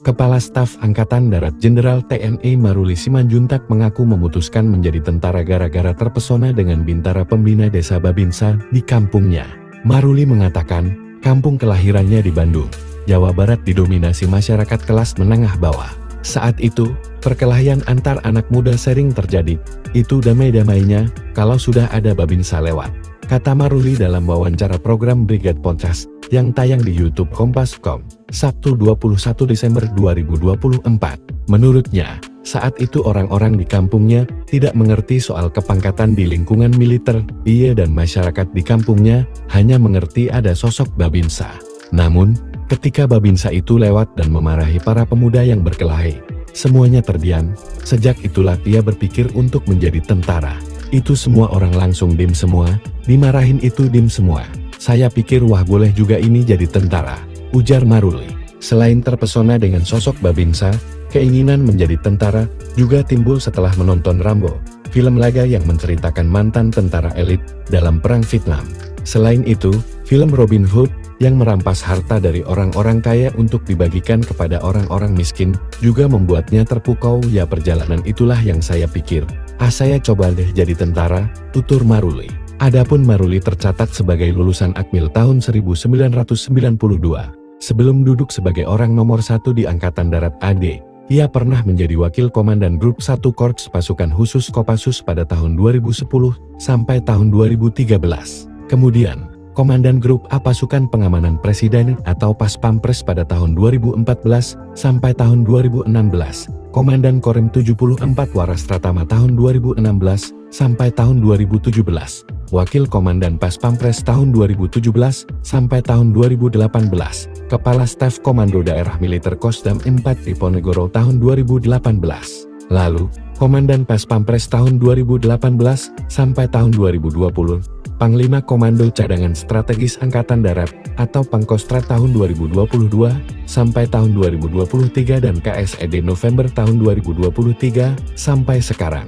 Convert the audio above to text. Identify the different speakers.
Speaker 1: Kepala Staf Angkatan Darat Jenderal TNI Maruli Simanjuntak mengaku memutuskan menjadi tentara gara-gara terpesona dengan bintara pembina desa Babinsa di kampungnya. Maruli mengatakan, kampung kelahirannya di Bandung, Jawa Barat didominasi masyarakat kelas menengah bawah. Saat itu, perkelahian antar anak muda sering terjadi, itu damai-damainya kalau sudah ada Babinsa lewat. Kata Maruli dalam wawancara program Brigade Podcast yang tayang di YouTube Kompas.com, Sabtu 21 Desember 2024. Menurutnya, saat itu orang-orang di kampungnya tidak mengerti soal kepangkatan di lingkungan militer, ia dan masyarakat di kampungnya hanya mengerti ada sosok Babinsa. Namun, ketika Babinsa itu lewat dan memarahi para pemuda yang berkelahi, semuanya terdiam. Sejak itulah ia berpikir untuk menjadi tentara. Itu semua orang langsung dim semua, dimarahin itu dim semua. Saya pikir wah boleh juga ini jadi tentara, ujar Maruli. Selain terpesona dengan sosok Babinsa, keinginan menjadi tentara juga timbul setelah menonton Rambo, film laga yang menceritakan mantan tentara elit dalam perang Vietnam. Selain itu, film Robin Hood yang merampas harta dari orang-orang kaya untuk dibagikan kepada orang-orang miskin juga membuatnya terpukau. Ya perjalanan itulah yang saya pikir, saya coba deh jadi tentara, tutur Maruli. Adapun Maruli tercatat sebagai lulusan Akmil tahun 1992. Sebelum duduk sebagai orang nomor 1 di Angkatan Darat AD, ia pernah menjadi wakil komandan grup 1 Korps Pasukan Khusus Kopassus pada tahun 2010 sampai tahun 2013. Kemudian, Komandan Grup A Pasukan Pengamanan Presiden atau Paspampres pada tahun 2014 sampai tahun 2016, Komandan Korem 74 Waras Pratama tahun 2016 sampai tahun 2017, Wakil Komandan Paspampres tahun 2017 sampai tahun 2018, Kepala Staf Komando Daerah Militer Kosdam 4 Diponegoro tahun 2018, lalu Komandan Paspampres tahun 2018 sampai tahun 2020, Panglima Komando Cadangan Strategis Angkatan Darat atau Pangkostrat tahun 2022 sampai tahun 2023 dan KSED November tahun 2023 sampai sekarang.